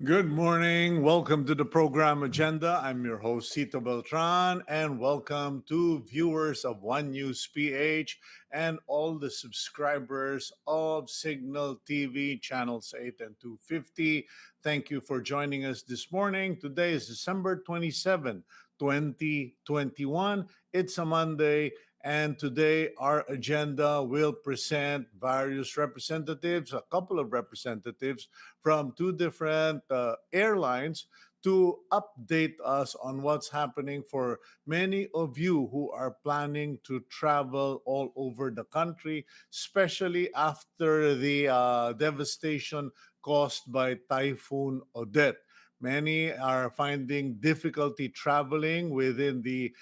Good morning. Welcome to the program agenda. I'm your host, Cito Beltran, and welcome to viewers of One News PH and all the subscribers of Cignal TV channels 8 and 250. Thank you for joining us this morning. Today is December 27, 2021. It's a Monday. And today, our agenda will present various representatives, a couple of representatives from two different airlines to update us on what's happening for many of you who are planning to travel all over the country, especially after the devastation caused by Typhoon Odette. Many are finding difficulty traveling within the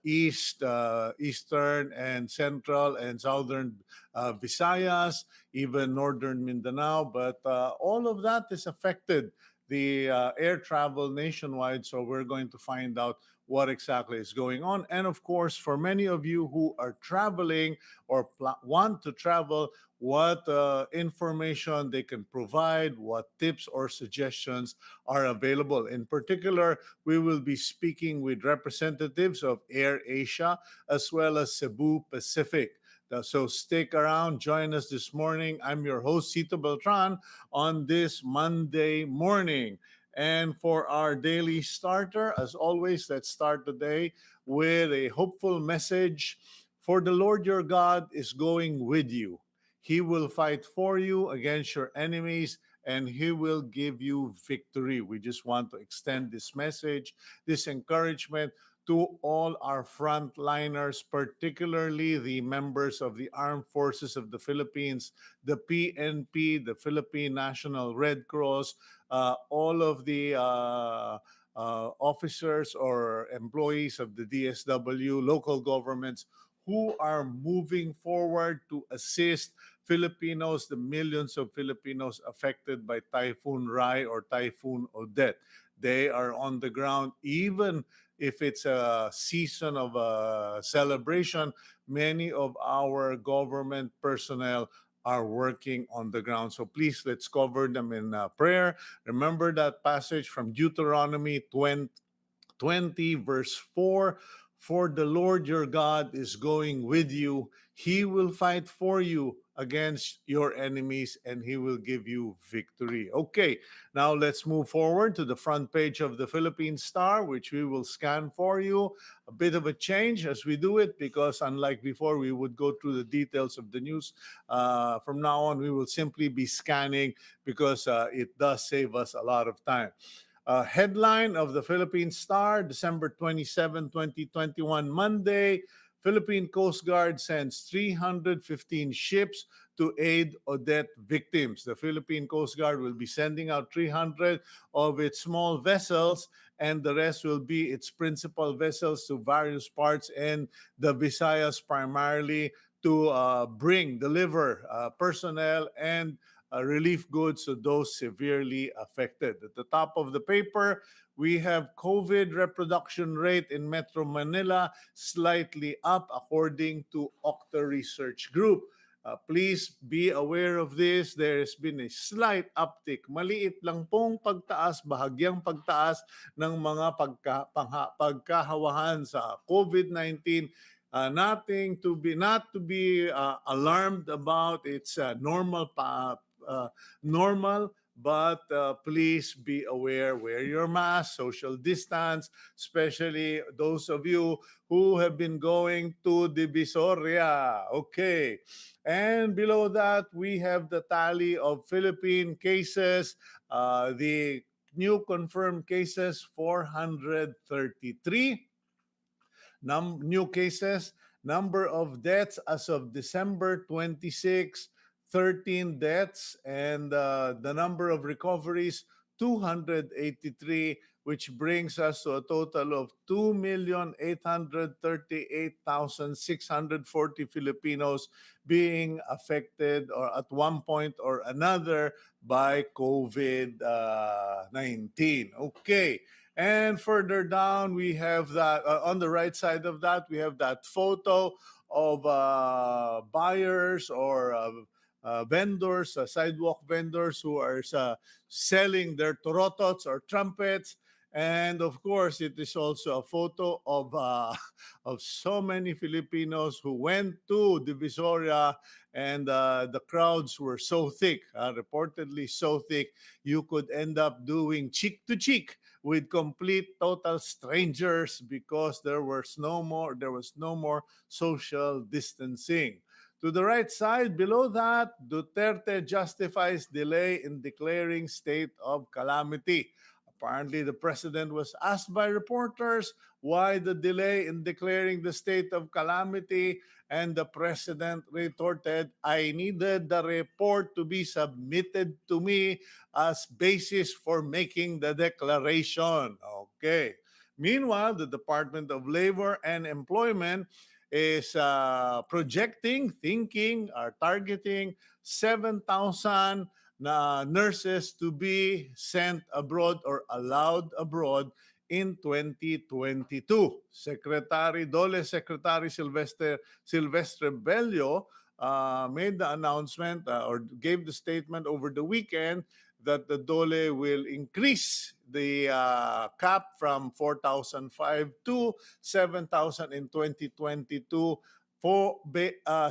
eastern and central and southern Visayas, even northern Mindanao. But all of that is affected the air travel nationwide. So we're going to find out what exactly is going on. And of course, for many of you who are traveling or want to travel, what information they can provide, what tips or suggestions are available. In particular, we will be speaking with representatives of AirAsia as well as Cebu Pacific. So stick around, join us this morning. I'm your host, Cito Beltran, on this Monday morning. And for our daily starter, as always, let's start the day with a hopeful message. For the Lord your God is going with you. He will fight for you against your enemies, and he will give you victory. We just want to extend this message, this encouragement to all our frontliners, particularly the members of the Armed Forces of the Philippines, the PNP, the Philippine National Red Cross, all of the officers or employees of the DSW, local governments who are moving forward to assist Filipinos, the millions of Filipinos affected by Typhoon Rai or Typhoon Odette. They are on the ground, even if it's a season of a celebration. Many of our government personnel are working on the ground. So please, let's cover them in prayer. Remember that passage from Deuteronomy 20, verse 4. For the Lord your God is going with you. He will fight for you against your enemies, and he will give you victory. Okay, now let's move forward to the front page of the Philippine Star, which we will scan for you. A bit of a change as we do it, because unlike before, we would go through the details of the news. From now on, we will simply be scanning because it does save us a lot of time. Headline of the Philippine Star, December 27, 2021, Monday. Philippine Coast Guard sends 315 ships to aid Odette victims. The Philippine Coast Guard will be sending out 300 of its small vessels, and the rest will be its principal vessels to various parts in the Visayas, primarily to deliver personnel and relief goods to those severely affected. At the top of the paper, we have COVID reproduction rate in Metro Manila slightly up according to Octa Research Group. Please be aware of this. There has been a slight uptick. Maliit lang pong pagtaas, bahagyang pagtaas ng mga pagkahawahan sa COVID-19. Nothing to be not to be alarmed about. It's normal, but please be aware, wear your mask, social distance, especially those of you who have been going to Divisoria. Okay. And below that, we have the tally of Philippine cases. The new confirmed cases, 433. New cases, number of deaths as of December 26, 13 deaths, and the number of recoveries, 283, which brings us to a total of 2,838,640 Filipinos being affected or at one point or another by COVID-19. Okay. And further down, we have that on the right side of that, we have that photo of buyers or vendors, sidewalk vendors who are selling their torotots or trumpets. And of course, it is also a photo of of so many Filipinos who went to Divisoria, and the crowds were so thick, reportedly so thick, you could end up doing cheek to cheek with complete total strangers because there was no more social distancing. To the right side below that, Duterte justifies delay in declaring state of calamity. Apparently, the president was asked by reporters why the delay in declaring the state of calamity, and the president retorted, I needed the report to be submitted to me as basis for making the declaration. Okay. Meanwhile, the Department of Labor and Employment is targeting 7,000 nurses to be sent abroad or allowed abroad in 2022. Secretary Silvestre Bello made the announcement or gave the statement over the weekend that the DOLE will increase the cap from 4,005 to 7,000 in 2022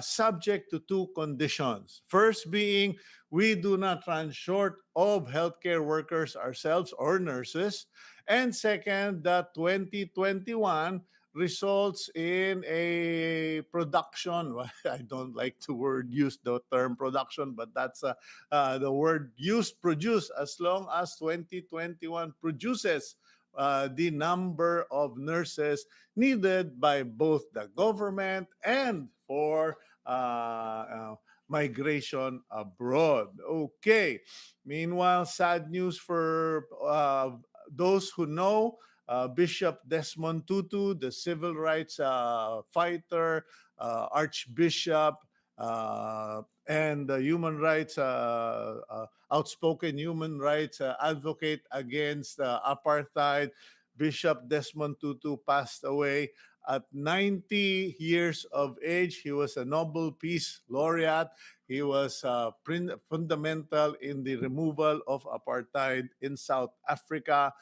subject to two conditions. First being, we do not run short of healthcare workers ourselves or nurses. And second, that 2021 results in a production. I don't like to use the term production, but that's the word used, produce, as long as 2021 produces the number of nurses needed by both the government and for migration abroad. Okay. Meanwhile, sad news for those who know Bishop Desmond Tutu, the civil rights fighter, archbishop, and human rights, outspoken human rights advocate against apartheid. Bishop Desmond Tutu passed away at 90 years of age. He was a Nobel Peace Laureate. He was fundamental in the removal of apartheid in South Africa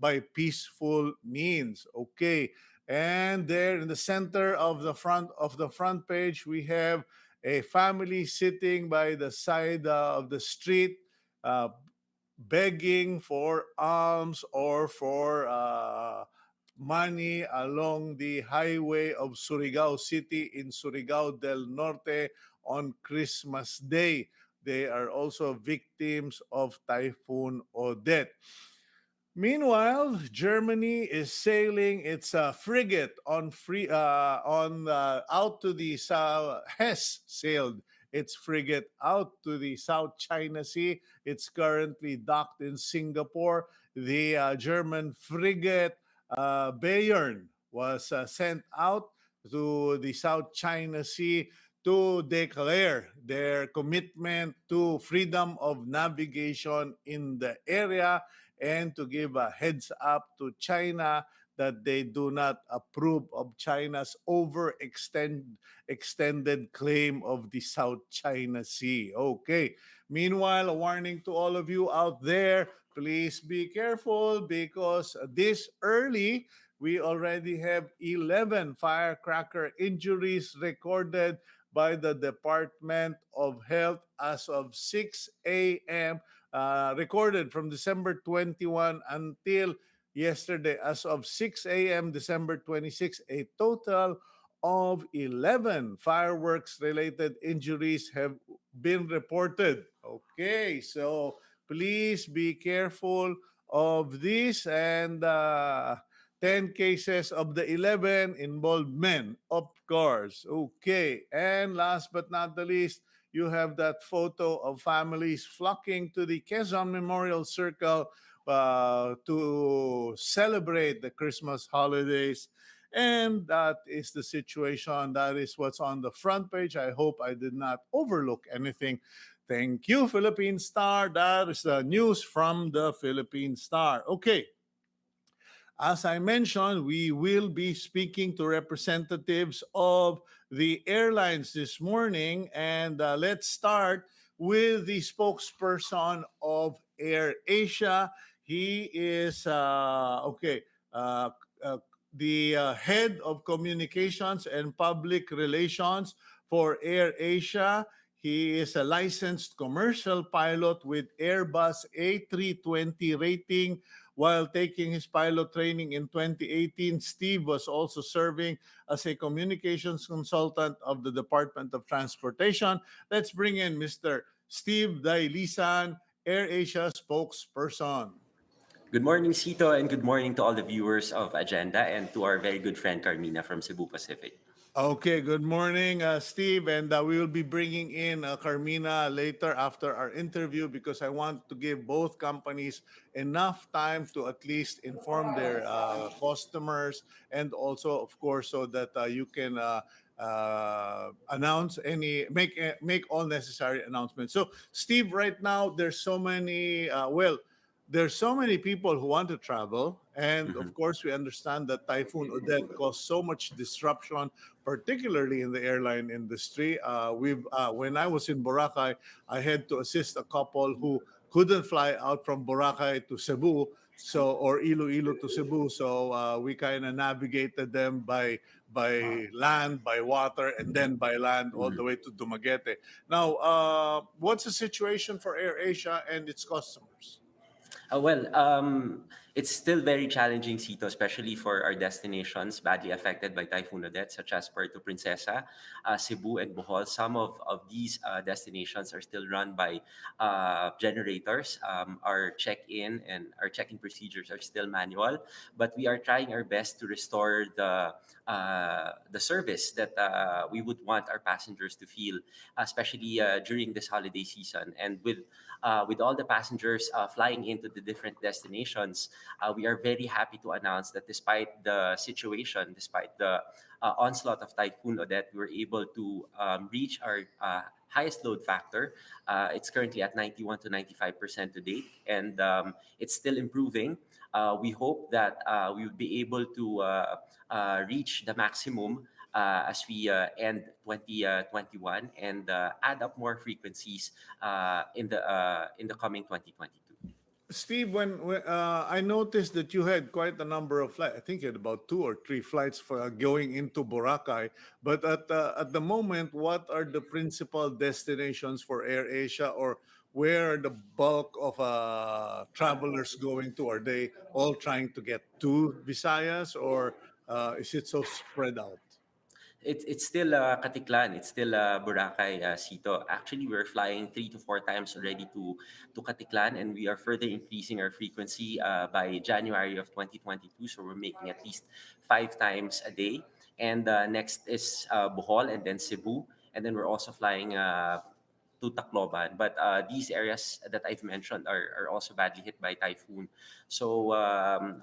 by peaceful means. Okay. And there in the center of the front page, we have a family sitting by the side of the street, uh, begging for alms or for money along the highway of Surigao City in Surigao del Norte on Christmas Day. They are also victims of Typhoon Odette. Meanwhile, Germany is sailing its frigate out to the south. Has sailed its frigate out to the South China Sea. It's currently docked in Singapore. The German frigate Bayern was sent out to the South China Sea to declare their commitment to freedom of navigation in the area and to give a heads up to China that they do not approve of China's extended claim of the South China Sea. Okay. Meanwhile, a warning to all of you out there, please be careful because this early, we already have 11 firecracker injuries recorded by the Department of Health as of 6 a.m. Recorded from December 21 until yesterday. As of 6 a.m. December 26, a total of 11 fireworks related injuries have been reported. Okay, so please be careful of this. And 10 cases of the 11 involved men, of course. Okay, and last but not the least, you have that photo of families flocking to the Quezon Memorial Circle to celebrate the Christmas holidays. And that is the situation. That is what's on the front page. I hope I did not overlook anything. Thank you, Philippine Star. That is the news from the Philippine Star. Okay. As I mentioned, we will be speaking to representatives of the airlines this morning. And let's start with the spokesperson of AirAsia. He is, uh, uh, the head of communications and public relations for AirAsia. He is a licensed commercial pilot with Airbus A320 rating. While taking his pilot training in 2018, Steve was also serving as a communications consultant of the Department of Transportation. Let's bring in Mr. Steve Dailisan, AirAsia spokesperson. Good morning, Cito, and good morning to all the viewers of Agenda and to our very good friend Carmina from Cebu Pacific. Okay, good morning, Steve. And we will be bringing in Carmina later after our interview because I want to give both companies enough time to at least inform their customers and also, of course, so that you can announce make all necessary announcements. So, Steve, right now there's so many. There's so many people who want to travel, and Mhm. of course, we understand that Typhoon Odette caused so much disruption, particularly in the airline industry. When I was in Boracay, I had to assist a couple who couldn't fly out from Boracay to Cebu, or Iloilo to Cebu. So we kind of navigated them by land, by water, and then by land all the Mhm. way to Dumaguete. Now, what's the situation for AirAsia and its customers? Well, it's still very challenging, Cito, especially for our destinations badly affected by Typhoon Odette, such as Puerto Princesa, Cebu, and Bohol. Some of these destinations are still run by generators. Our check-in and our check-in procedures are still manual, but we are trying our best to restore the service that we would want our passengers to feel, especially during this holiday season. And with all the passengers flying into the different destinations, we are very happy to announce that despite the situation, despite the onslaught of Typhoon Odette, we were able to reach our highest load factor. It's currently at 91 to 95% to date, and it's still improving. We hope that we will be able to reach the maximum as we end 2021 and add up more frequencies in the coming 2022. Steve, when I noticed that you had quite a number of flights, I think you had about two or three flights for going into Boracay. But at the moment, what are the principal destinations for AirAsia, or where are the bulk of travelers going to? Are they all trying to get to Visayas, or is it so spread out? It's still Katiklan. It's still Boracay, Sito. Actually, we're flying 3 to 4 times already to Katiklan, and we are further increasing our frequency by January of 2022. So we're making at least 5 times a day. And next is Bohol, and then Cebu, and then we're also flying to Tacloban. But these areas that I've mentioned are also badly hit by typhoon. So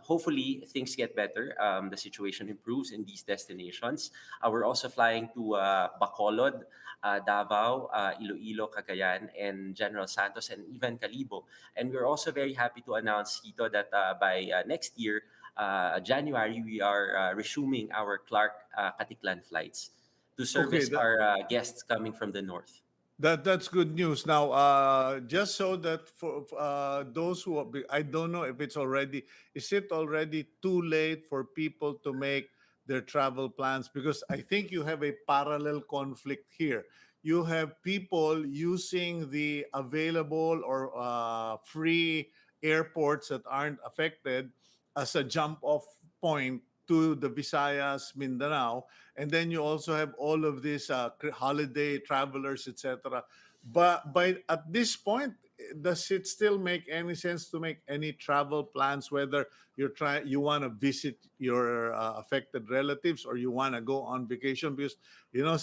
hopefully things get better. The situation improves in these destinations. We're also flying to Bacolod, Davao, Iloilo, Cagayan, and General Santos, and even Calibo. And we're also very happy to announce, Tito, that by next year, January, we are resuming our Clark Katiklan flights to Okay, service our guests coming from the north. that's good news. Now, just so that for those who I don't know if it's already, is it already too late for people to make their travel plans? Because I think you have a parallel conflict here. You have people using the available or free airports that aren't affected as a jump off point to the Visayas, Mindanao, and then you also have all of these holiday travelers, etc. But at this point, does it still make any sense to make any travel plans, whether you want to visit your affected relatives or you want to go on vacation? Because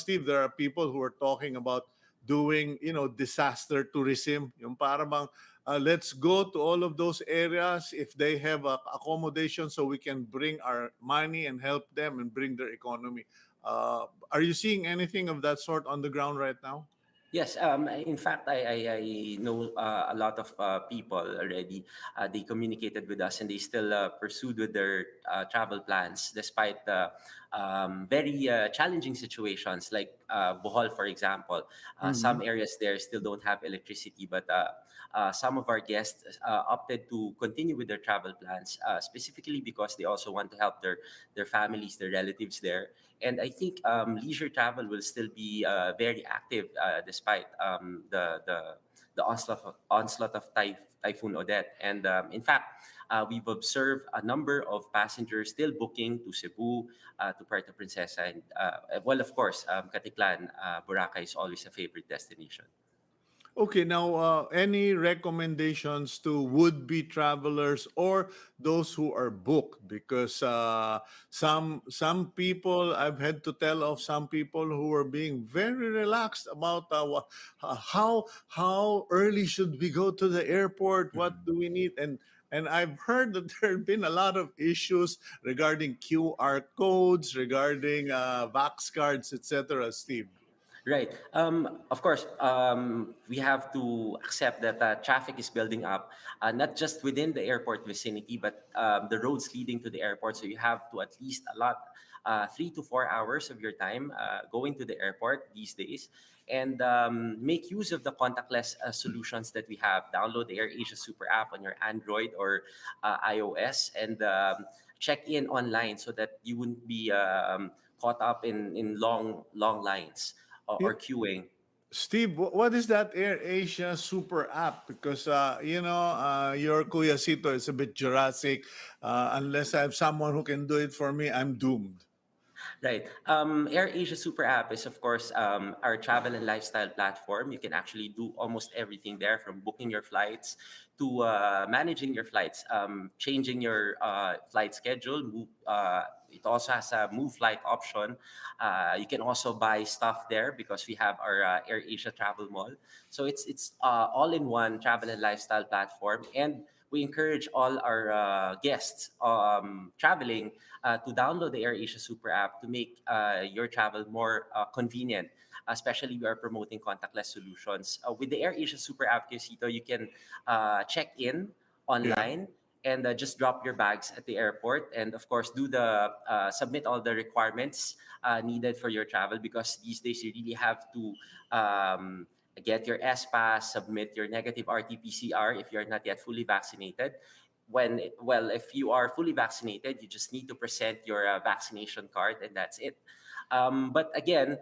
Steve, there are people who are talking about doing disaster tourism, yung para bang let's go to all of those areas if they have accommodation, so we can bring our money and help them and bring their economy. Are you seeing anything of that sort on the ground right now? Yes, in fact, I know a lot of people already. They communicated with us and they still pursued with their travel plans despite the very challenging situations like Bohol, for example. Some Mhm. areas there still don't have electricity, but some of our guests opted to continue with their travel plans, specifically because they also want to help their families, their relatives there. And I think leisure travel will still be very active despite the onslaught of Typhoon Odette. And in fact, we've observed a number of passengers still booking to Cebu, to Puerto Princesa, and well, of course, Caticlan, Boracay is always a favorite destination. Okay, now any recommendations to would-be travelers or those who are booked? Because some people I've had to tell of some people who are being very relaxed about how early should we go to the airport? What Mhm. do we need? And I've heard that there have been a lot of issues regarding QR codes, regarding Vax cards, etc. Steve. Right. Of course, we have to accept that traffic is building up, not just within the airport vicinity, but the roads leading to the airport. So you have to at least allot 3 to 4 hours of your time going to the airport these days, and make use of the contactless solutions that we have. Download the AirAsia Super App on your Android or iOS, and check in online so that you wouldn't be caught up in long lines or queuing. Steve, what is that Air Asia Super App? Because your Kuya Cito is a bit Jurassic. Unless I have someone who can do it for me, I'm doomed. Right. AirAsia Super App is, of course, our travel and lifestyle platform. You can actually do almost everything there, from booking your flights to managing your flights, changing your flight schedule. It also has a move flight option. You can also buy stuff there because we have our AirAsia Travel Mall. So it's all in one travel and lifestyle platform. And we encourage all our guests traveling to download the AirAsia Super App to make your travel more convenient. Especially, we are promoting contactless solutions. With the AirAsia Super App, Quesito, you can check in Yeah. online and just drop your bags at the airport, and of course do the submit all the requirements needed for your travel, because these days you really have to um, get your S pass, submit your negative RT-PCR if you're not yet fully vaccinated. Well, if you are fully vaccinated, you just need to present your vaccination card, and that's it. But again,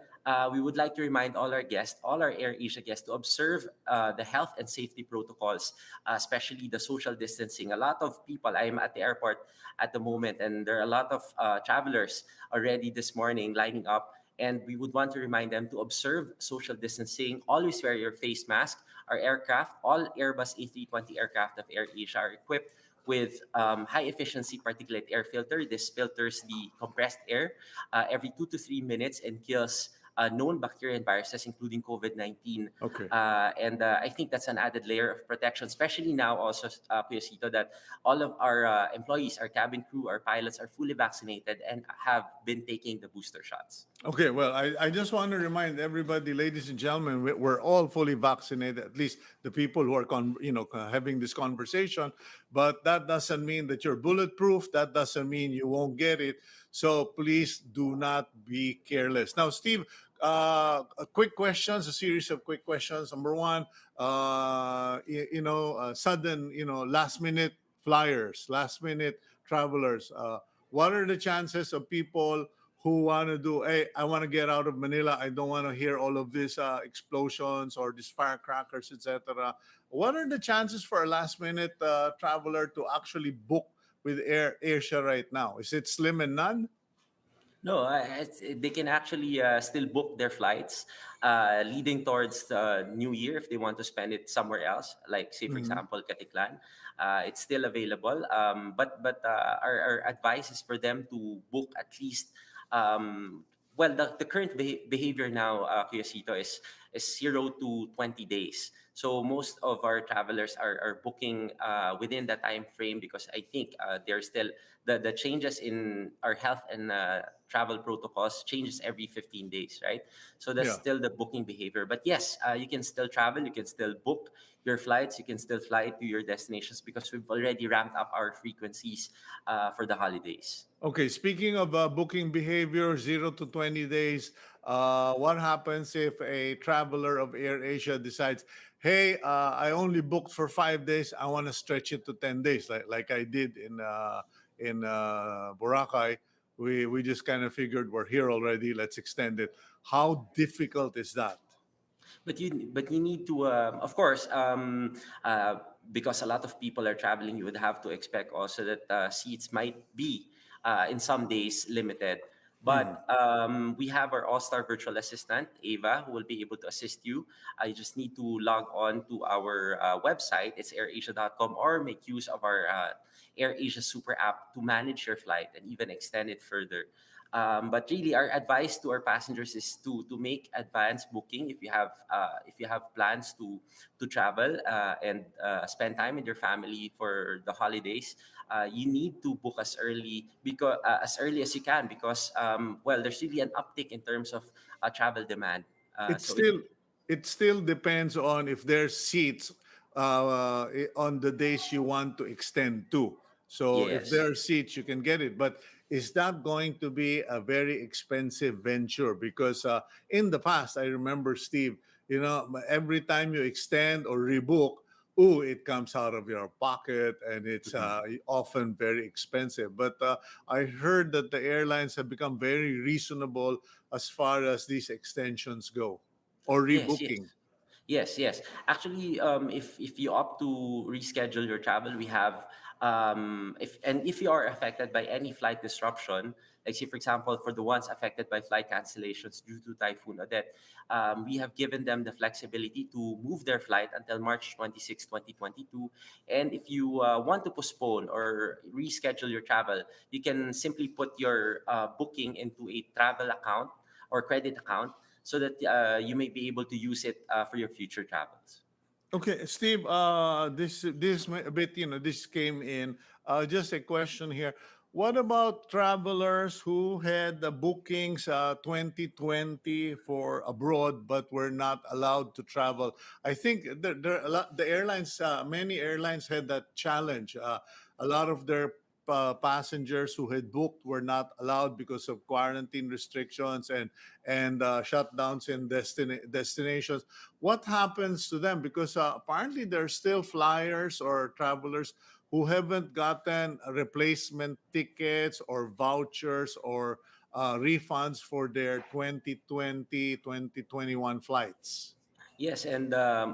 we would like to remind all our guests, all our AirAsia guests, to observe the health and safety protocols, especially the social distancing. A lot of people, I'm at the airport at the moment, and there are a lot of travelers already this morning lining up. And we would want to remind them to observe social distancing. Always wear your face mask. Our aircraft, all Airbus A320 aircraft of AirAsia, are equipped with high efficiency particulate air filter. This filters the compressed air every 2 to 3 minutes and kills known bacteria and viruses, including COVID-19. Okay. And I think that's an added layer of protection, especially now also, Kuya Sito, that all of our employees, our cabin crew, our pilots are fully vaccinated and have been taking the booster shots. Okay, well, I just want to remind everybody, ladies and gentlemen, we're all fully vaccinated, at least the people who are, having this conversation. But that doesn't mean that you're bulletproof. That doesn't mean you won't get it. So please do not be careless. Now, Steve, quick questions, a series of quick questions. Number one, sudden, last minute flyers, last minute travelers. What are the chances of people who want to do, hey, I want to get out of Manila. I don't want to hear all of these explosions or these firecrackers, etc. What are the chances for a last minute traveler to actually book with Air Asia right now? Is it slim and none? No, they can actually still book their flights leading towards the new year if they want to spend it somewhere else, like say for Mhm. example Caticlan. It's still available, but our advice is for them to book at least. The current behavior now, Kuya Sito, is 0 to 20 days. So most of our travelers are booking within that time frame because I think they're still the changes in our health and travel protocols changes every 15 days, right? So that's Yeah. still the booking behavior. But yes, you can still travel, you can still book your flights, you can still fly to your destinations because we've already ramped up our frequencies for the holidays. Okay, speaking of booking behavior, 0 to 20 days, what happens if a traveler of AirAsia decides, hey, I only booked for 5 days, I want to stretch it to 10 days, like I did in Boracay. We just kind of figured we're here already, let's extend it. How difficult is that? But you need to of course because a lot of people are traveling, you would have to expect also that seats might be in some days limited. Mhm. But we have our all-star virtual assistant Ava who will be able to assist you. I just need to log on to our website, it's airasia.com, or make use of our AirAsia Super App to manage your flight and even extend it further. But really, our advice to our passengers is to make advance booking if you have plans to travel and spend time with your family for the holidays. You need to book as early as you can because well, there's really an uptick in terms of travel demand. it So it still it still depends on if there's seats on the days you want to extend to. So if Yes. there are seats, you can get it. But is that going to be a very expensive venture? Because in the past, I remember, Steve, every time you extend or rebook, ooh, it comes out of your pocket and it's Mhm. often very expensive. But I heard that the airlines have become very reasonable as far as these extensions go or Yes, yes. rebooking. Yes. Actually, if you opt to reschedule your travel, we have if you are affected by any flight disruption, like say for example, for the ones affected by flight cancellations due to Typhoon Odette, we have given them the flexibility to move their flight until March 26, 2022. And if you want to postpone or reschedule your travel, you can simply put your booking into a travel account or credit account so that you may be able to use it for your future travels. Okay, Steve. This a bit. This came in. Just a question here. What about travelers who had the bookings 2020 for abroad but were not allowed to travel? I think the airlines, many airlines had that challenge. A lot of their passengers who had booked were not allowed because of quarantine restrictions and shutdowns in destinations. What happens to them? Because apparently there's still flyers or travelers who haven't gotten replacement tickets or vouchers or refunds for their 2020 2021 flights. Yes, and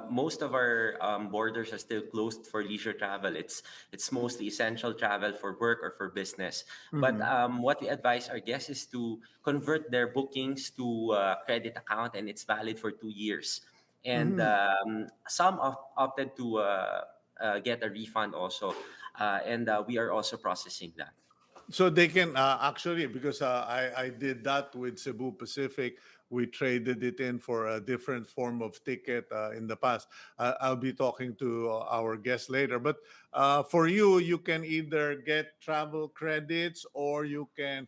most of our borders are still closed for leisure travel. It's mostly essential travel for work or for business. But Mhm. what we advise our guests is to convert their bookings to credit account, and it's valid for 2 years. And Mhm. some opted to get a refund also, and we are also processing that. So they can actually, because I did that with Cebu Pacific. We traded it in for a different form of ticket in the past. I'll be talking to our guest later. But for you, you can either get travel credits or you can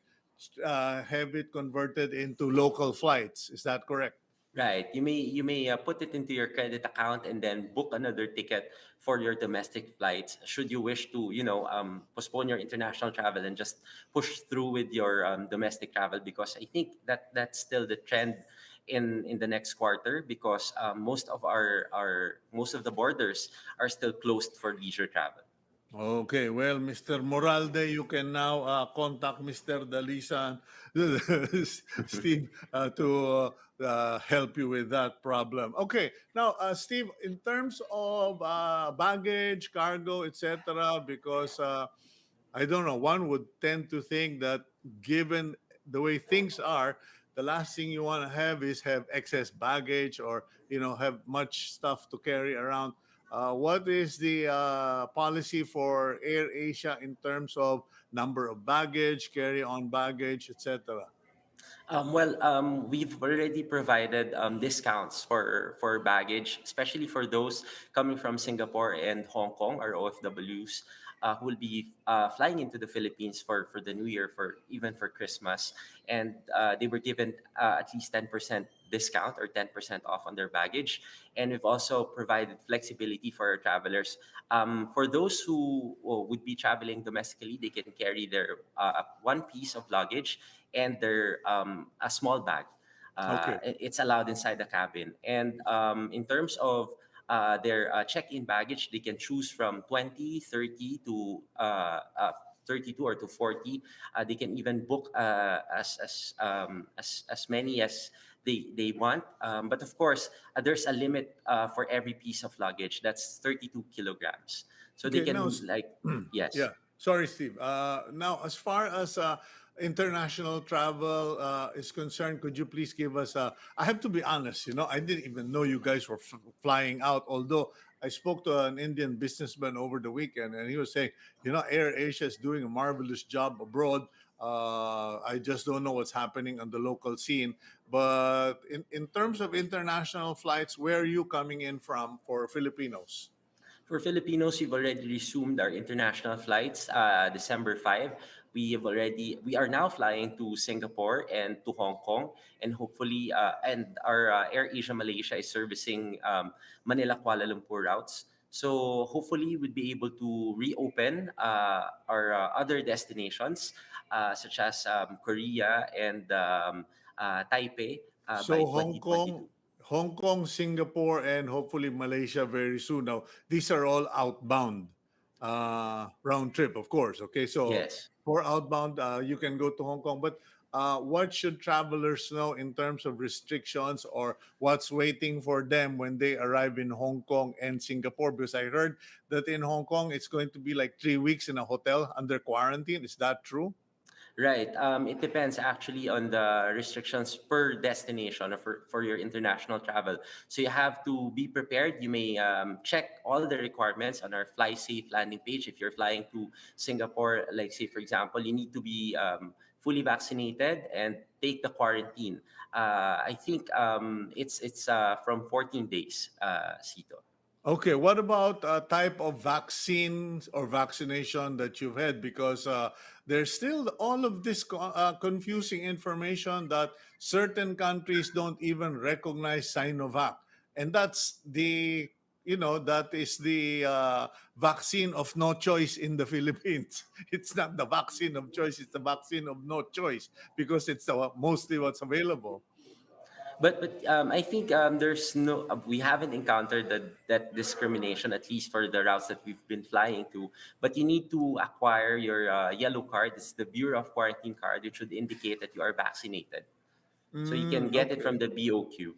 have it converted into local flights. Is that correct? Right. You may put it into your credit account and then book another ticket for your domestic flights. Should you wish to, postpone your international travel and just push through with your domestic travel, because I think that that's still the trend in the next quarter because most of the borders are still closed for leisure travel. Okay, well, Mr. Moralde, you can now contact Mr. Dalisan, Steve, to help you with that problem. Okay, now, Steve, in terms of baggage, cargo, etc., because I don't know, one would tend to think that given the way things are, the last thing you want to have is have excess baggage or have much stuff to carry around. What is the policy for Air Asia in terms of number of baggage, carry-on baggage, etc.? We've already provided discounts for baggage, especially for those coming from Singapore and Hong Kong, or OFWs, who will be flying into the Philippines for the New Year, for even for Christmas, and they were given at least 10% discount or 10% off on their baggage. And we've also provided flexibility for our travelers. For those who would be traveling domestically, they can carry their one piece of luggage and their a small bag. Okay. It's allowed inside the cabin. And in terms of their check-in baggage, they can choose from 20, 30 to 32 or to 40. They can even book as many as they want. But of course, there's a limit for every piece of luggage. That's 32 kilograms. So they Okay. can, like, yes. Yeah. Sorry, Steve. Now, as far as international travel is concerned, could you please give us? I have to be honest. I didn't even know you guys were flying out. Although I spoke to an Indian businessman over the weekend, and he was saying, Air Asia is doing a marvelous job abroad. I just don't know what's happening on the local scene. But in terms of international flights, where are you coming in from for Filipinos? For Filipinos, we've already resumed our international flights. December 5, we are now flying to Singapore and to Hong Kong, and hopefully, and our Air Asia Malaysia is servicing Manila Kuala Lumpur routes. So hopefully, we'll be able to reopen our other destinations, such as Korea and Taipei, by So 2022. Hong Kong, Singapore, and hopefully Malaysia very soon. Now, these are all outbound round trip, of course. Okay, so Yes. for outbound, you can go to Hong Kong. But what should travelers know in terms of restrictions or what's waiting for them when they arrive in Hong Kong and Singapore? Because I heard that in Hong Kong, it's going to be like 3 weeks in a hotel under quarantine. Is that true? Right. It depends actually on the restrictions per destination, or for your international travel. So you have to be prepared. You may check all the requirements on our Fly Safe landing page. If you're flying to Singapore, like, say, for example, you need to be fully vaccinated and take the quarantine. I think it's from 14 days, Cito. Okay, what about type of vaccines or vaccination that you've had? Because there's still all of this confusing information that certain countries don't even recognize Sinovac, and that is the vaccine of no choice in the Philippines. It's not the vaccine of choice; it's the vaccine of no choice because it's mostly what's available. But I think there's no we haven't encountered that discrimination, at least for the routes that we've been flying to. But you need to acquire your yellow card. It's the Bureau of Quarantine card, which should indicate that you are vaccinated. So you can get it Okay. from the BOQ.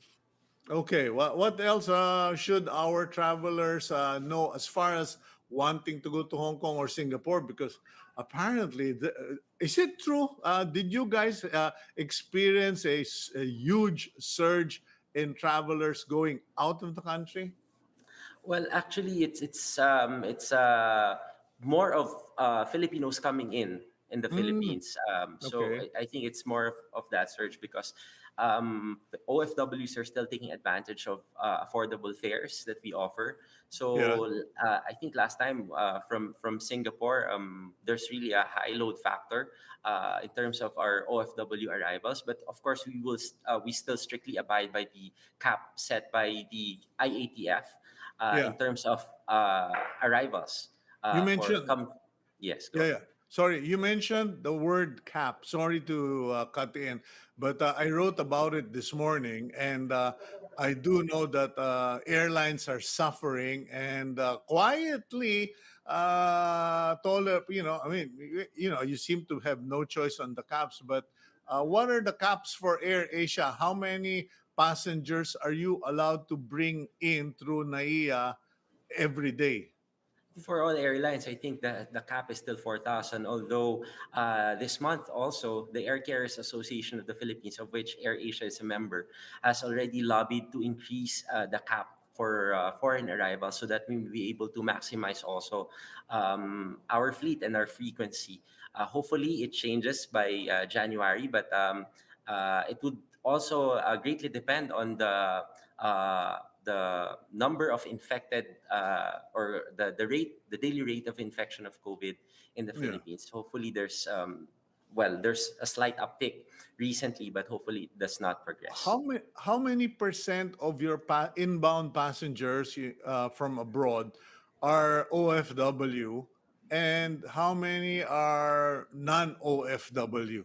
Okay, what else should our travelers know as far as wanting to go to Hong Kong or Singapore? Because apparently, is it true? Did you guys experience a huge surge in travelers going out of the country? Well, actually, it's more of Filipinos coming in the Mm, Philippines. So okay. I think it's more of that surge, because the OFWs are still taking advantage of affordable fares that we offer. Yeah. So I think last time, from Singapore, there's really a high load factor in terms of our OFW arrivals. But of course, we still strictly abide by the cap set by the IATF Yeah. in terms of arrivals You for mentioned come. Yes, Yeah, go. yeah. Sorry, you mentioned the word cap. Sorry to cut in, but I wrote about it this morning, and I do know that airlines are suffering and quietly I mean, you seem to have no choice on the caps, but what are the caps for Air Asia? How many passengers are you allowed to bring in through NAIA every day? For all airlines, I think the cap is still 4,000. Although this month also, the Air Carriers Association of the Philippines, of which AirAsia is a member, has already lobbied to increase the cap for foreign arrivals, so that we will be able to maximize also our fleet and our frequency. Hopefully, it changes by January, but It would also greatly depend on the number of infected or the daily rate of infection of COVID in the Yeah. Philippines. Hopefully, there's a slight uptick recently, but hopefully it does not progress. How many percent of your inbound passengers from abroad are OFW, and how many are non-OFW?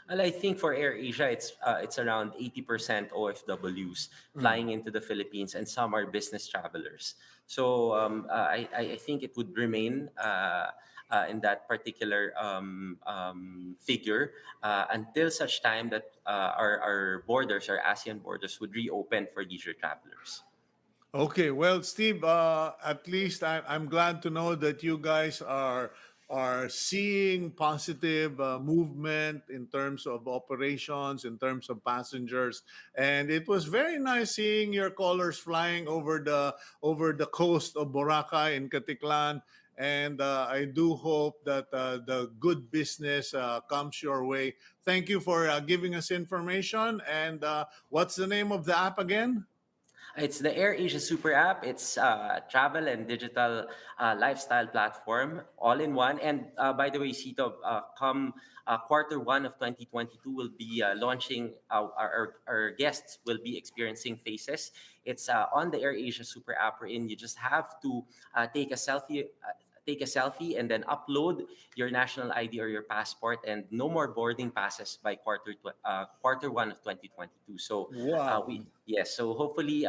Well, I think for AirAsia, it's around 80% OFWs Mm. flying into the Philippines, and some are business travelers. So I think it would remain in that particular figure until such time that our borders, our ASEAN borders, would reopen for leisure travelers. Okay, well, Steve, at least I'm glad to know that you guys are seeing positive movement in terms of operations, in terms of passengers, and it was very nice seeing your colors flying over the coast of Boracay in Caticlan. And I do hope that the good business comes your way. Thank you for giving us information. And what's the name of the app again? It's the AirAsia Super App. It's travel and digital lifestyle platform all in one. And by the way, Cito, come quarter one of 2022, we'll be launching. Our guests will be experiencing Faces. It's on the AirAsia Super App, wherein you just have to take a selfie. Take a selfie and then upload your national ID or your passport, and no more boarding passes by quarter one of 2022. So Wow. we yes, so hopefully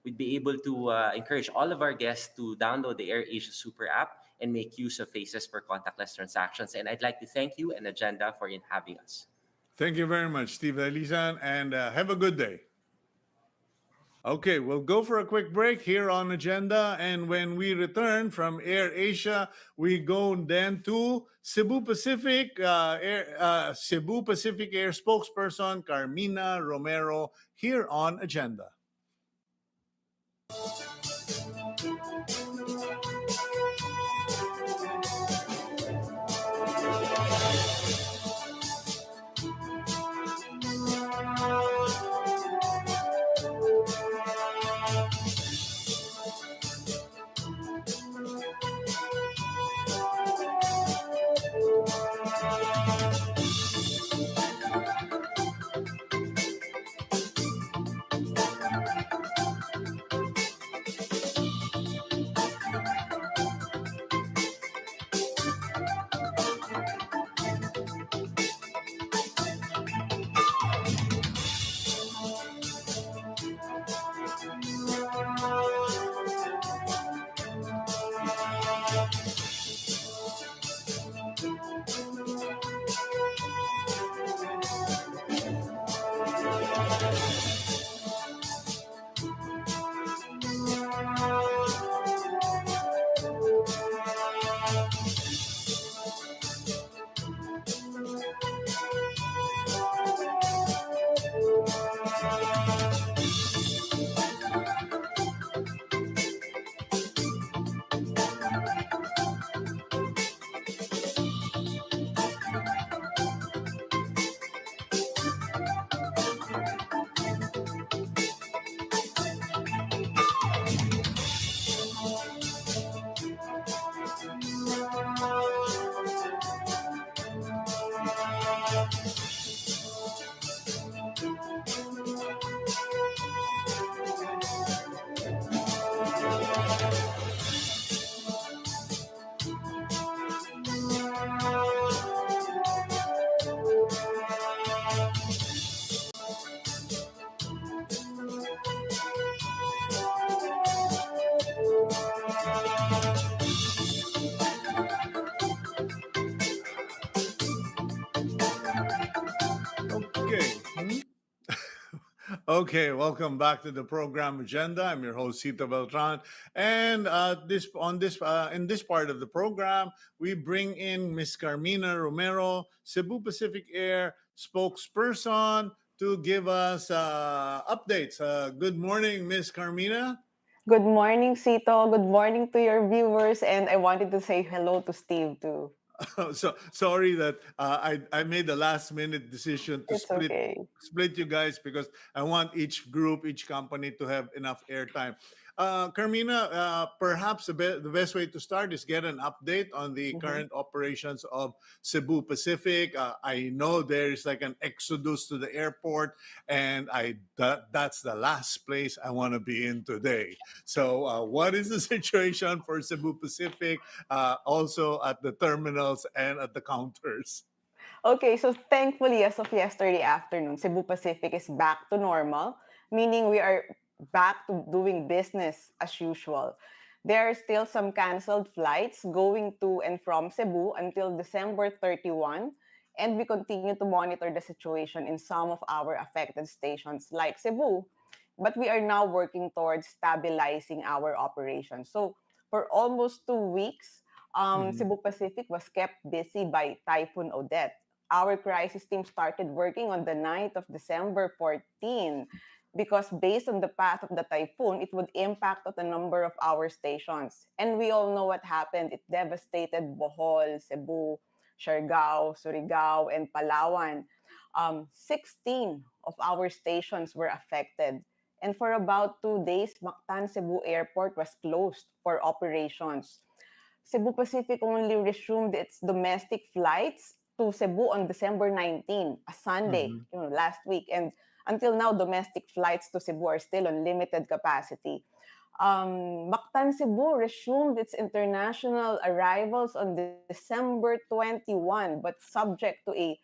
we'd be able to encourage all of our guests to download the AirAsia Super App and make use of Faces for contactless transactions. And I'd like to thank you and Agenda for having us. Thank you very much, Steve Dailisan, and have a good day. Okay, we'll go for a quick break here on Agenda, and when we return from Air Asia, we go then to Cebu Pacific Air spokesperson Carmina Romero here on Agenda. Okay. Okay, welcome back to the program Agenda. I'm your host Cito Beltran, and this on this in this part of the program, we bring in Miss Carmina Romero, Cebu Pacific Air spokesperson, to give us updates. Good morning, Miss Carmina. Good morning, Cito. Good morning to your viewers. And I wanted to say hello to Steve too. So sorry that I made the last minute decision to It's okay. split you guys because I want each group, each company to have enough airtime. Carmina, perhaps the best way to start is get an update on the Mm-hmm. current operations of Cebu Pacific. I know there is like an exodus to the airport, and that's the last place I want to be in today. So, what is the situation for Cebu Pacific? Also at the terminals and at the counters. Okay, so thankfully, as of yesterday afternoon, Cebu Pacific is back to normal, meaning we are back to doing business as usual. There are still some canceled flights going to and from Cebu until December 31, and we continue to monitor the situation in some of our affected stations like Cebu. But we are now working towards stabilizing our operations. So for almost 2 weeks, Mhm. Cebu Pacific was kept busy by Typhoon Odette. Our crisis team started working on the night of December 14 because based on the path of the typhoon, it would impact on a number of our stations. And we all know what happened. It devastated Bohol, Cebu, Siargao, Surigao, and Palawan. 16 of our stations were affected. And for about 2 days, Mactan Cebu Airport was closed for operations. Cebu Pacific only resumed its domestic flights to Cebu on December 19, a Sunday, Mhm. last week. And until now, domestic flights to Cebu are still on limited capacity. Mactan Cebu resumed its international arrivals on December 21, but subject to a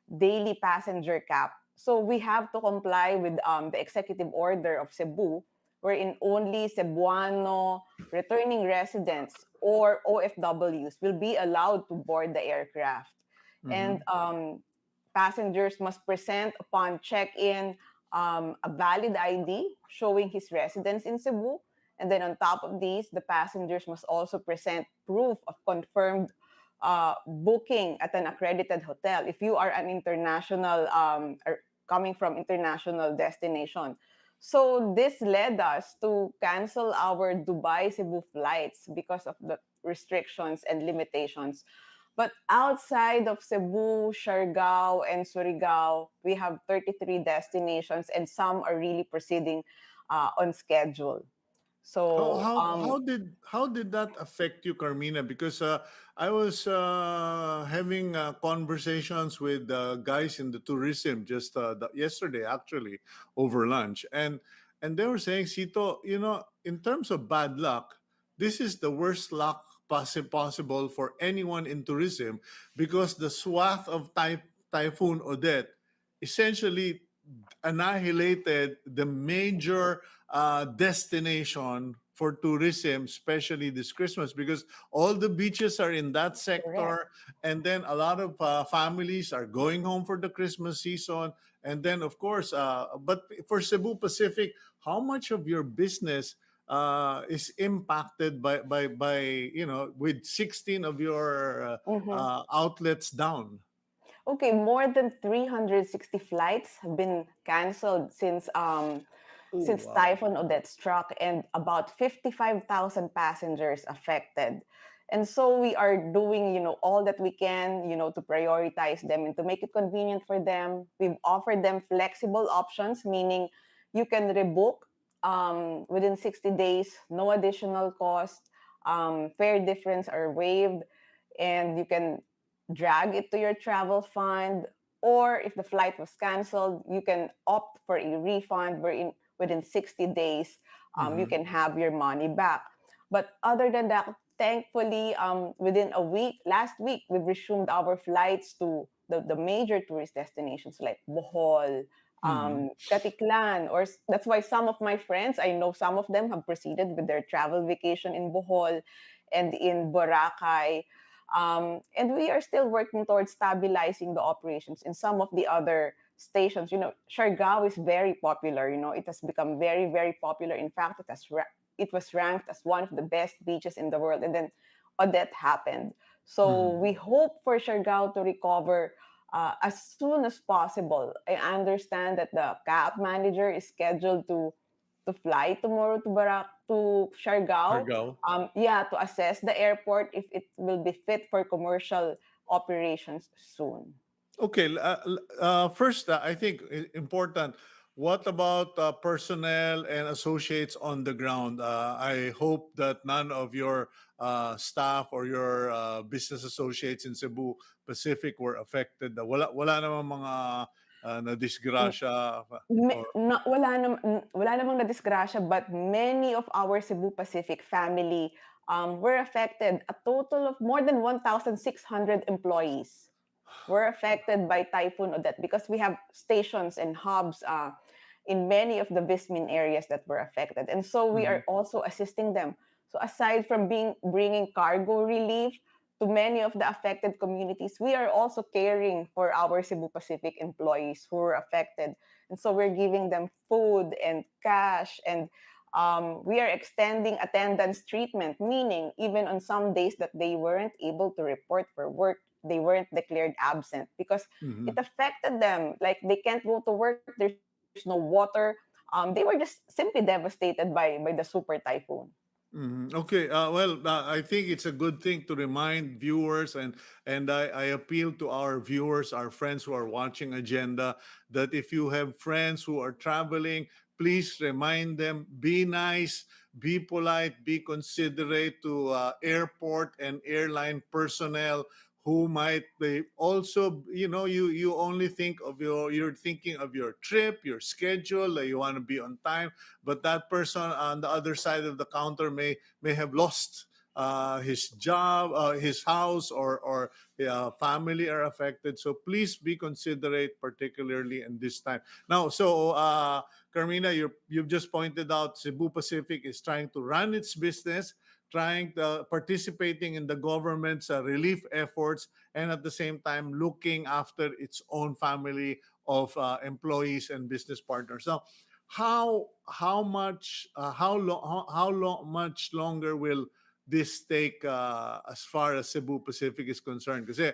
daily passenger cap. So we have to comply with the executive order of Cebu, wherein only Cebuano returning residents or OFWs will be allowed to board the aircraft. And Mhm. passengers must present upon check-in a valid ID showing his residence in Cebu. And then on top of these, the passengers must also present proof of confirmed booking at an accredited hotel if you are an international or coming from international destination. So this led us to cancel our Dubai Cebu flights because of the restrictions and limitations. But outside of Cebu, Siargao, and Surigao, we have 33 destinations, and some are really proceeding on schedule. So, How did that affect you, Carmina? Because I was having conversations with guys in the tourism just yesterday, actually, over lunch, and they were saying, Cito, in terms of bad luck, this is the worst luck possible for anyone in tourism because the swath of Typhoon Odette essentially annihilated the major destination for tourism, especially this Christmas, because all the beaches are in that correct. sector, and then a lot of families are going home for the Christmas season, and then of course, but for Cebu Pacific, how much of your business is impacted by with 16 of your Mhm. outlets down? Okay, more than 360 flights have been canceled Oh since wow. Typhoon Odette struck, and about 55,000 passengers affected. And so we are doing, all that we can, to prioritize them and to make it convenient for them. We've offered them flexible options, meaning you can rebook within 60 days, no additional cost. Fare difference are waived, and you can drag it to your travel fund. Or if the flight was canceled, you can opt for a refund within 60 days, you Mhm. can have your money back. But other than that, thankfully, within a week, last week, we've resumed our flights to the major tourist destinations like Bohol, Mhm. Katiklan, that's why some of my friends, I know some of them have proceeded with their travel vacation in Bohol and in Boracay. And we are still working towards stabilizing the operations in some of the other stations. Siargao is very popular. It has become very, very popular. In fact, it was ranked as one of the best beaches in the world. And then Odette happened. So Mhm. we hope for Siargao to recover as soon as possible. I understand that the CAP manager is scheduled to to fly tomorrow to Siargao. Argao. Yeah, to assess the airport if it will be fit for commercial operations soon. Okay, first, I think important. What about personnel and associates on the ground? I hope that none of your staff or your business associates in Cebu Pacific were affected. Wala namang mga na disgrasya or Wala namang nadisgrasya, but many of our Cebu Pacific family were affected. A total of more than 1,600 employees were affected by Typhoon Odette because we have stations and hubs in many of the Vismin areas that were affected. And so we Mhm. are also assisting them. So aside from bringing cargo relief to many of the affected communities, we are also caring for our Cebu Pacific employees who were affected. And so we're giving them food and cash, and we are extending attendance treatment, meaning even on some days that they weren't able to report for work, they weren't declared absent because it Mhm. affected them. Like they can't go to work, there's no water. They were just simply devastated by the super typhoon. Mhm. Okay. Well, I think it's a good thing to remind viewers, and I appeal to our viewers, our friends who are watching Agenda, that if you have friends who are traveling, please remind them: be nice, be polite, be considerate to airport and airline personnel who might be also, you only think of you're thinking of your trip, your schedule, that you want to be on time, but that person on the other side of the counter may have lost his job, his house, or family are affected. So please be considerate, particularly in this time. Now, so Carmina, you've just pointed out Cebu Pacific is trying to run its business, trying to participating in the government's relief efforts, and at the same time looking after its own family of employees and business partners. Now, how much how long much longer will this take as far as Cebu Pacific is concerned? Because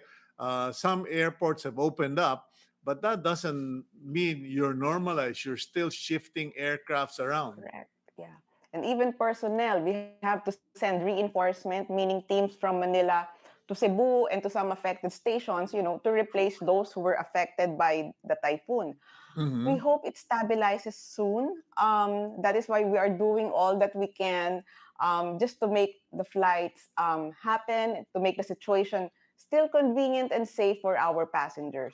some airports have opened up, but that doesn't mean you're normalized. You're still shifting aircrafts around. Correct. Yeah. And even personnel, we have to send reinforcement, meaning teams from Manila to Cebu and to some affected stations, to replace those who were affected by the typhoon. We Hmm. hope it stabilizes soon. That is why we are doing all that we can just to make the flights happen, to make the situation still convenient and safe for our passengers.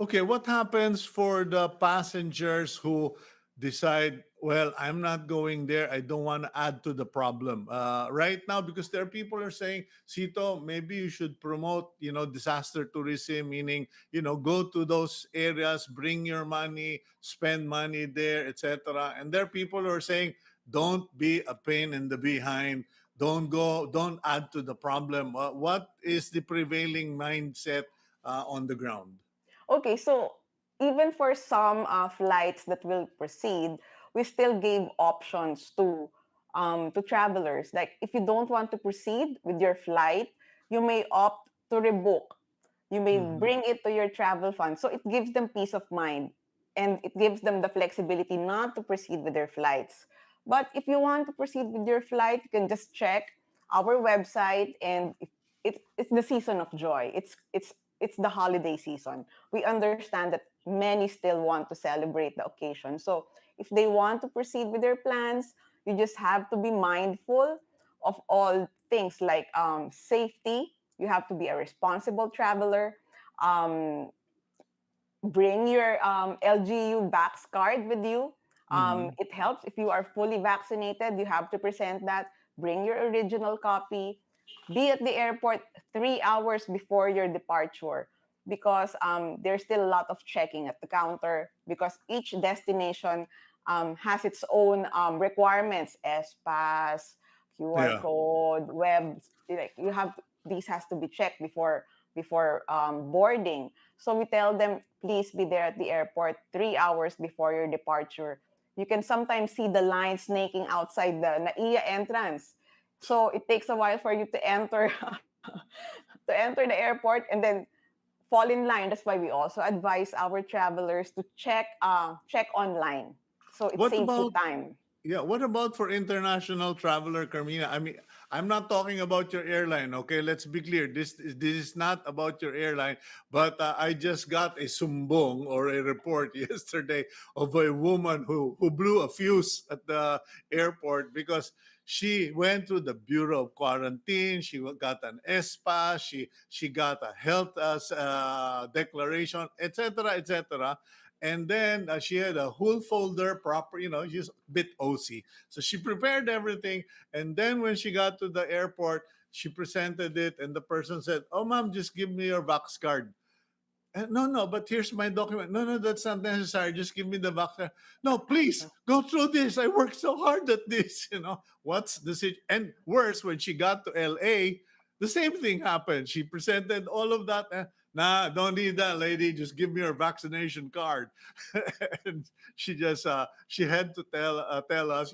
Okay, what happens for the passengers who decide, well, I'm not going there. I don't want to add to the problem right now, because there are people who are saying, Cito, maybe you should promote, disaster tourism, meaning, go to those areas, bring your money, spend money there, etc. And there are people who are saying, don't be a pain in the behind. Don't add to the problem. What is the prevailing mindset on the ground? Okay, so even for some flights that will proceed, we still gave options to travelers. Like if you don't want to proceed with your flight, you may opt to rebook. You may Mhm. bring it to your travel fund. So it gives them peace of mind and it gives them the flexibility not to proceed with their flights. But if you want to proceed with your flight, you can just check our website, and if it's the season of joy. It's the holiday season. We understand that many still want to celebrate the occasion. So if they want to proceed with their plans, you just have to be mindful of all things like safety. You have to be a responsible traveler. Um, Bring your LGU Vax card with you. Mhm. It helps if you are fully vaccinated. You have to present that. Bring your original copy. Be at the airport 3 hours before your departure, because there's still a lot of checking at the counter, because each destination has its own requirements: S pass, QR Yeah. code, web. Like these has to be checked before boarding. So we tell them, please be there at the airport 3 hours before your departure. You can sometimes see the line snaking outside the NAIA entrance. So it takes a while for you to enter to enter the airport and then fall in line. That's why we also advise our travelers to check online. So it What saves you about time. Yeah, what about for international traveler, Carmina? I mean, I'm not talking about your airline, okay? Let's be clear. This is not about your airline, but I just got a sumbong or a report yesterday of a woman who blew a fuse at the airport because she went through the Bureau of Quarantine. She got an ESPA. She got a health declaration, etc., etc. And then she had a whole folder proper, she's a bit OC. So she prepared everything. And then when she got to the airport, she presented it. And the person said, "Oh, ma'am, just give me your Vax card." No, no, but here's my document. No, no, that's not necessary. Just give me the Vax card. No, please go through this. I worked so hard at this. What's the situation? And worse, when she got to LA, the same thing happened. She presented all of that. Nah, don't need that, lady. Just give me your vaccination card. And she had to tell us,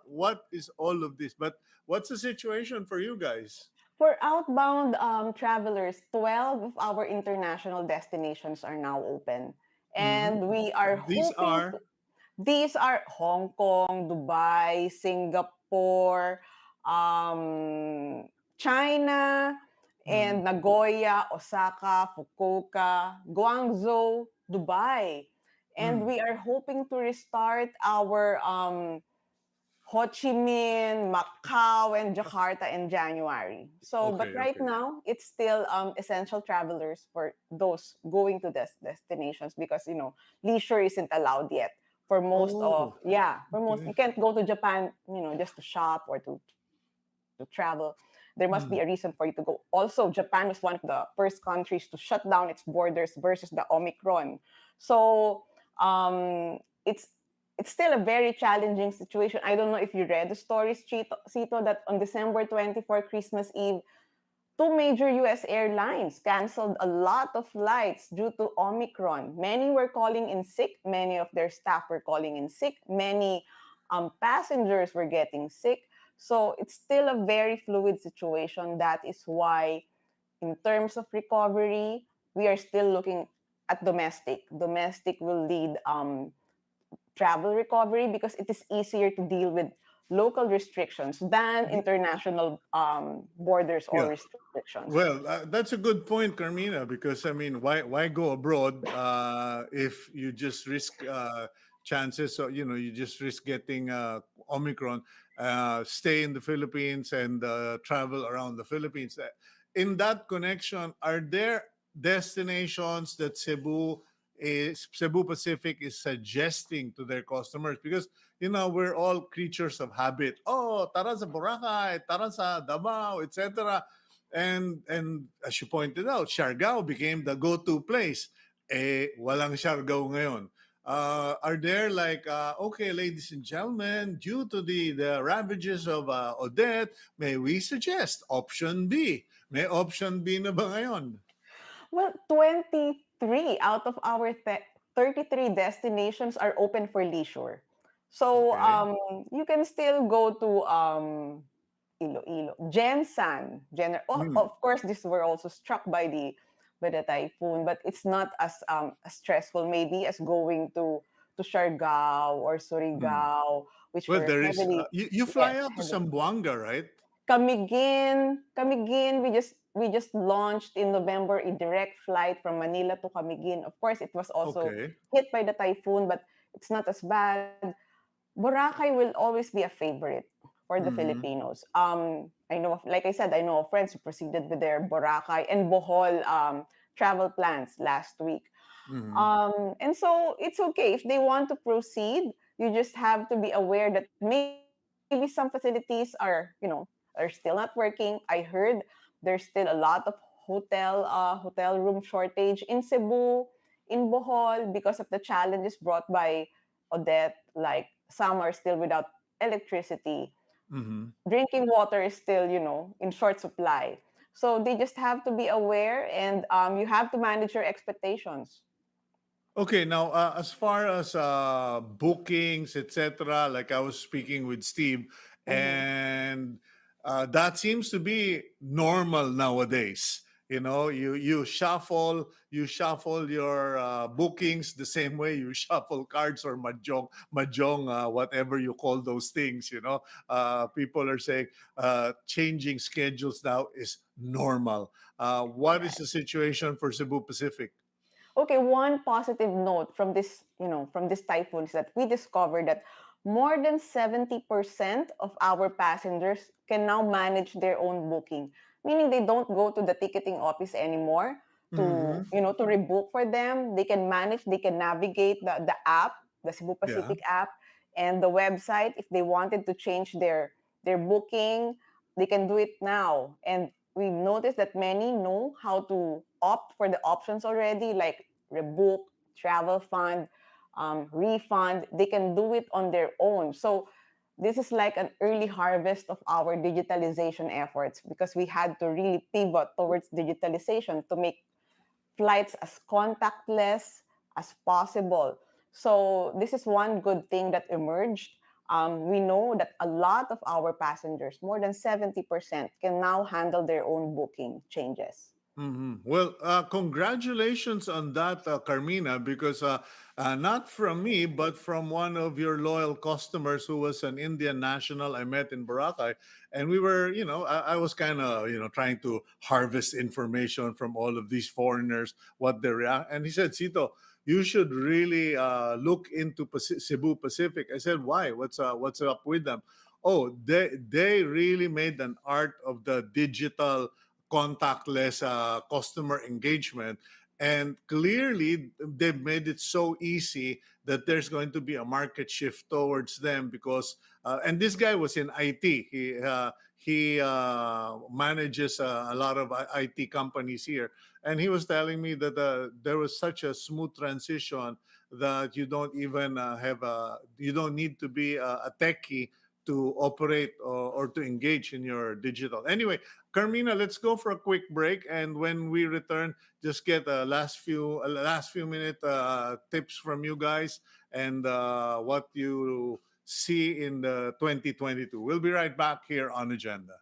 what is all of this. But what's the situation for you guys? For outbound travelers, 12 of our international destinations are now open. Mhm. And we are These hoping are. these are Hong Kong, Dubai, Singapore, China, Mhm. and Nagoya, Osaka, Fukuoka, Guangzhou, Dubai. And Mm. we are hoping to restart our Ho Chi Minh, Macau, and Jakarta in January. So, but Okay, right okay. now, it's still essential travelers for those going to this destinations because leisure isn't allowed yet for most of Oh, for most you okay. can't go to Japan just to shop or to travel. There must be a reason for you to Mm. go. Also, Japan was one of the first countries to shut down its borders versus the Omicron. So it's still a very challenging situation. I don't know if you read the stories, Cito, that on December 24, Christmas Eve, two major US airlines canceled a lot of flights due to Omicron. Many were calling in sick. Many of their staff were calling in sick. Many passengers were getting sick. So it's still a very fluid situation. That is why, in terms of recovery, we are still looking at domestic. Domestic will lead travel recovery because it is easier to deal with local restrictions than Y- international borders or Yeah. restrictions. Well, that's a good point, Carmina, because I mean, why go abroad if you just risk chances? So you just risk getting Omicron. Stay in the Philippines and travel around the Philippines. In that connection, are there destinations that Cebu Pacific is suggesting to their customers? Because we're all creatures of habit. Oh, tara sa Boracay, tara sa Davao, etc. And as you pointed out, Siargao became the go-to place. Walang Siargao ngayon. Are there like, okay, ladies and gentlemen, due to the ravages of Odette, may we suggest option B? May option B na ba ngayon? Well, 23 out of our 33 destinations are open for leisure. So Okay. you can still go to Iloilo, Gensan. Mm. Of course, these were also struck by the typhoon, but it's not as stressful maybe as going to Siargao or Mm. Surigao, which Well, were there is, heavily you fly yes out to heavily. Zamboanga, right? Camiguin, we just launched in November a direct flight from Manila to Camiguin. Of course, it was also Okay. hit by the typhoon, but it's not as bad. Boracay will always be a favorite for the Mm-hmm. Filipinos. I know, like I said, I know of friends who proceeded with their Boracay and Bohol travel plans last week. Mm-hmm. And so it's okay if they want to proceed. You just have to be aware that maybe some facilities are still not working. I heard there's still a lot of hotel room shortage in Cebu, in Bohol because of the challenges brought by Odette. Like some are still without electricity. Mm-hmm. Drinking water is still in short supply. So they just have to be aware, and you have to manage your expectations. Okay, now as far as bookings, etc., like I was speaking with Steve, Mm-hmm. and that seems to be normal nowadays. You shuffle your bookings the same way you shuffle cards or mahjong, whatever you call those things. People are saying changing schedules now is normal. What is Correct. the situation for Cebu Pacific? Okay, one positive note from this typhoon is that we discovered that more than 70% of our passengers can now manage their own booking, meaning they don't go to the ticketing office anymore to, Mm-hmm. to rebook for them. They can manage, they can navigate the app, the Cebu Yeah. Pacific app, and the website. If they wanted to change their booking, they can do it now. And we've noticed that many know how to opt for the options already, like rebook, travel fund, refund. They can do it on their own. So this is like an early harvest of our digitalization efforts because we had to really pivot towards digitalization to make flights as contactless as possible. So this is one good thing that emerged. We know that a lot of our passengers, more than 70%, can now handle their own booking changes. Well, congratulations on that, Carmina, because not from me, but from one of your loyal customers who was an Indian national I met in Boracay. And we were, I was kind of, trying to harvest information from all of these foreigners, what they react. And he said, Cito, you should really look into Cebu Pacific. I said, why? What's up with them? Oh, they really made an art of the digital contactless customer engagement. And clearly, they've made it so easy that there's going to be a market shift towards them because, and this guy was in IT. He manages a lot of IT companies here, and he was telling me that there was such a smooth transition that you don't need to be a techie to operate or to engage in your digital. Anyway, Carmina, let's go for a quick break, and when we return, just get a last few minute tips from you guys and what you see in the 2022. We'll be right back here on Agenda.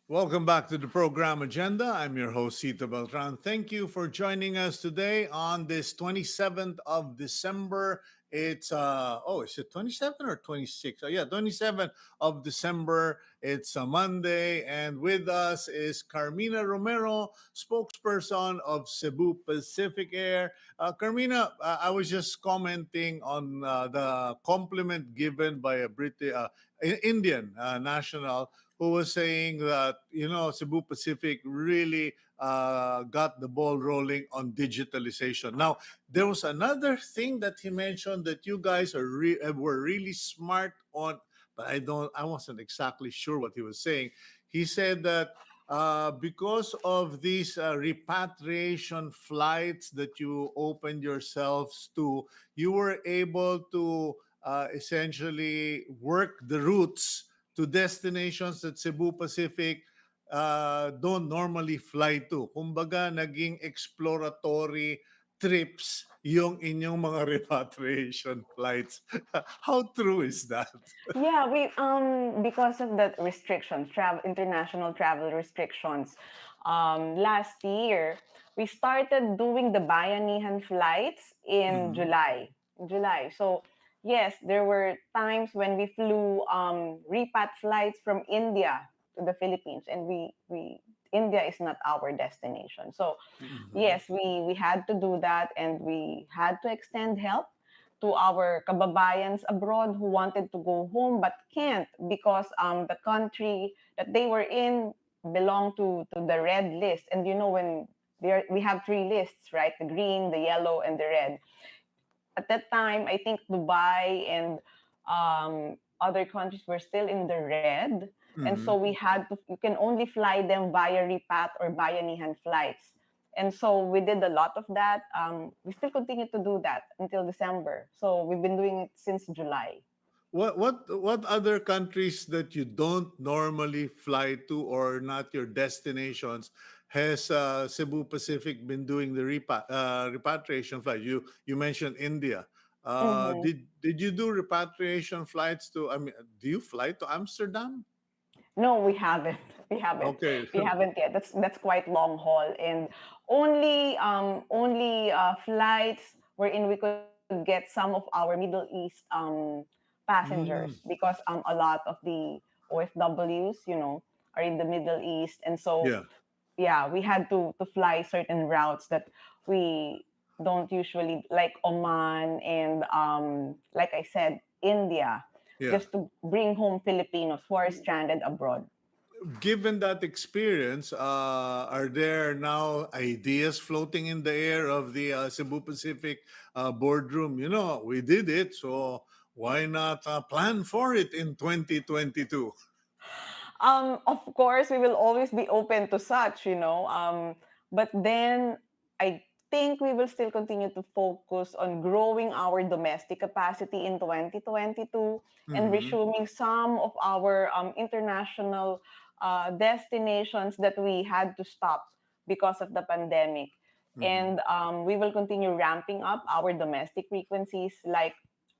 Welcome back to the program Agenda. I'm your host, Cito Beltran. Thank you for joining us today on this 27th of December. Is it 27 or 26? Yeah, 27th of December. It's a Monday, and with us is Carmina Romero, spokesperson of Cebu Pacific Air. Carmina, I was just commenting on the compliment given by a Indian national who was saying that Cebu Pacific really got the ball rolling on digitalization. Now, there was another thing that he mentioned that you guys were really smart on, but I wasn't exactly sure what he was saying. He said that because of these repatriation flights that you opened yourselves to, you were able to essentially work the routes to destinations that Cebu Pacific don't normally fly to. Kumbaga, naging exploratory trips yung inyong mga repatriation flights. How true is that? Yeah, we because of the restrictions, travel international travel restrictions, last year we started doing the bayanihan flights in Mhm. July. So yes, there were times when we flew repat flights from India to the Philippines, and we India is not our destination. So Mhm. yes, we had to do that, and we had to extend help to our kababayans abroad who wanted to go home but can't because the country that they were in belonged to the red list. And you know, when we have three lists, right? The green, the yellow, and the red. At that time, I think Dubai and other countries were still in the red. And so Mhm. you can only fly them via repat or bayanihan flights. And so we did a lot of that. We still continue to do that until December. So we've been doing it since July. What other countries that you don't normally fly to or not your destinations has Cebu Pacific been doing the repatriation flight? You mentioned India. Mhm. Did you do repatriation flights to? I mean, do you fly to Amsterdam? No, we haven't. We haven't. Okay. We haven't yet. That's quite long haul, and only flights wherein we could get some of our Middle East passengers, Mm, because a lot of the OFWs, are in the Middle East, and so yeah, yeah, we had to fly certain routes that we don't usually, like Oman and like I said, India, yeah. just to bring home Filipinos who are stranded abroad. Given that experience, are there now ideas floating in the air of the Cebu Pacific boardroom? You know, we did it, so why not plan for it in 2022? Of course, we will always be open to such, but then I think we will still continue to focus on growing our domestic capacity in 2022 and Hmm. resuming some of our international destinations that we had to stop because of the pandemic. Hmm. And we will continue ramping up our domestic frequencies, like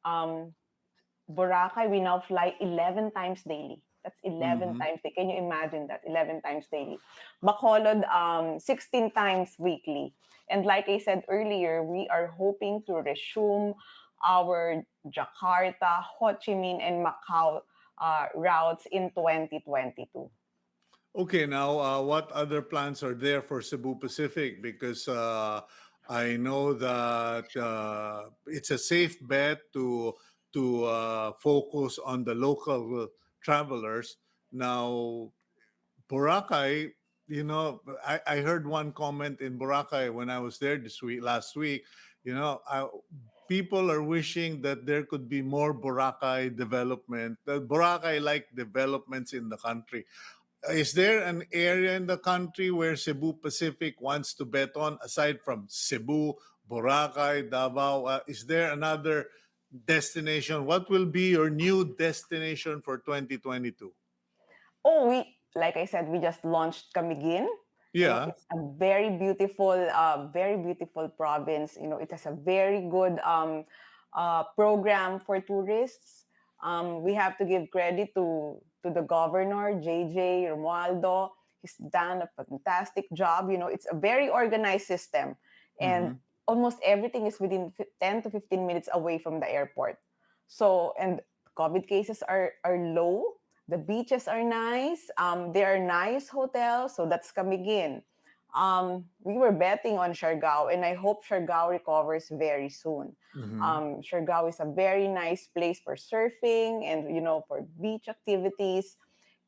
um, Boracay, we now fly 11 times daily. That's 11 Hmm. times daily. Can you imagine that? 11 times daily. Bacolod, 16 times weekly. And like I said earlier, we are hoping to resume our Jakarta, Ho Chi Minh, and Macau routes in 2022. Okay, now what other plans are there for Cebu Pacific? Because I know that it's a safe bet to focus on the local travelers. Now, Boracay, I heard one comment in Boracay when I was there last week. People are wishing that there could be more Boracay development, Boracay like developments in the country. Is there an area in the country where Cebu Pacific wants to bet on aside from Cebu, Boracay, Davao? Is there another destination? What will be your new destination for 2022? Oh, like I said, we just launched Camiguin. Yeah. It's a very beautiful province. It has a very good program for tourists. We have to give credit to the governor, JJ Romualdo. He's done a fantastic job. It's a very organized system, and Hmm. almost everything is within 10 to 15 minutes away from the airport. So, and COVID cases are low. The beaches are nice. There are nice hotels. So that's Camiguin. We were betting on Siargao, and I hope Siargao recovers very soon. Hmm. Siargao is a very nice place for surfing and for beach activities.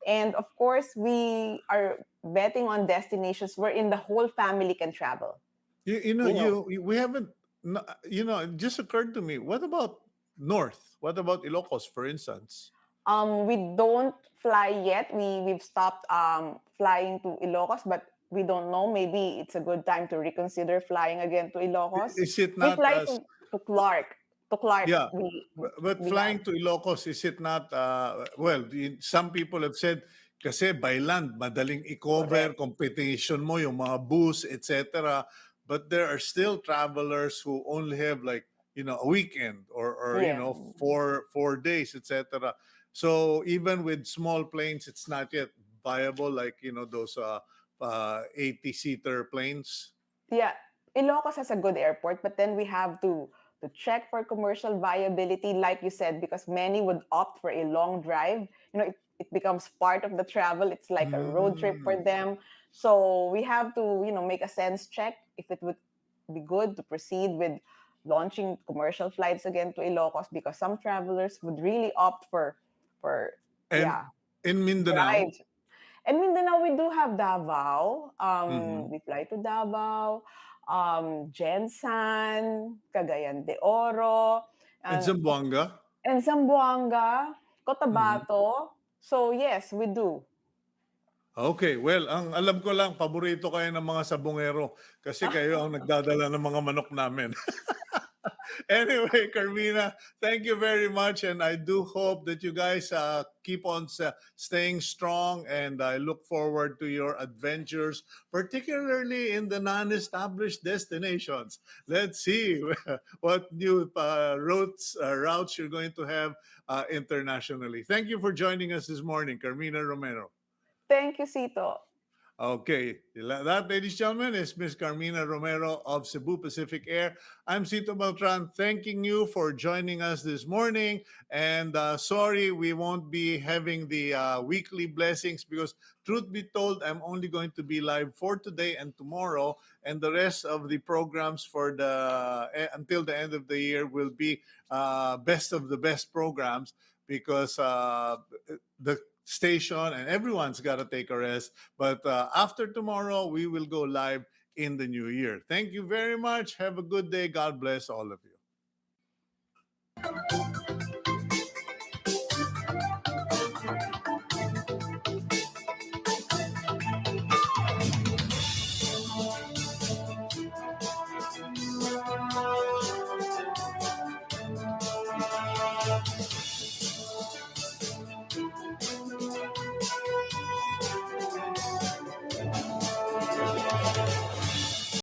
And of course, we are betting on destinations wherein the whole family can travel. You know, We haven't. It just occurred to me. What about North? What about Ilocos, for instance? We don't fly yet. We've stopped flying to Ilocos, but we don't know. Maybe it's a good time to reconsider flying again to Ilocos. Is it We not fly as to Clark. To Clark, yeah, we but we have. flying to Ilocos, is it not well, some people have said kasi by land madaling i-cover Correct. competition mo yung mga bus, etc. But there are still travelers who only have like, a weekend or Yes. 4 days, etc. So even with small planes, it's not yet viable like, those 80-seater planes. Yeah, Ilocos has a good airport, but then we have to check for commercial viability, like you said, because many would opt for a long drive. It becomes part of the travel. It's like a road trip for Mm. them. So we have to, make a sense check if it would be good to proceed with launching commercial flights again to Ilocos, because some travelers would really opt for And yeah, in Mindanao, drives. And Mindanao, we do have Davao. mhm. We fly to Davao, Gensan, Cagayan de Oro, And and, Zamboanga. and Zamboanga, Mhm. Cotabato. So yes, we do. Okay, well, ang alam ko lang, paborito kayo ng mga sabongero kasi kayo ang nagdadala ng mga manok namin. Anyway, Carmina, thank you very much. And I do hope that you guys keep on staying strong. And I look forward to your adventures, particularly in the non-established destinations. Let's see what new routes you're going to have internationally. Thank you for joining us this morning, Carmina Romero. Thank you, Cito. Okay, that, ladies and gentlemen, is Miss Carmina Romero of Cebu Pacific Air. I'm Cito Beltran, thanking you for joining us this morning. And sorry, we won't be having the weekly blessings because, truth be told, I'm only going to be live for today and tomorrow, and the rest of the programs for until the end of the year will be best of the best programs because the station and everyone's got to take a rest. But after tomorrow, we will go live in the new year. Thank you very much. Have a good day. God bless all of you.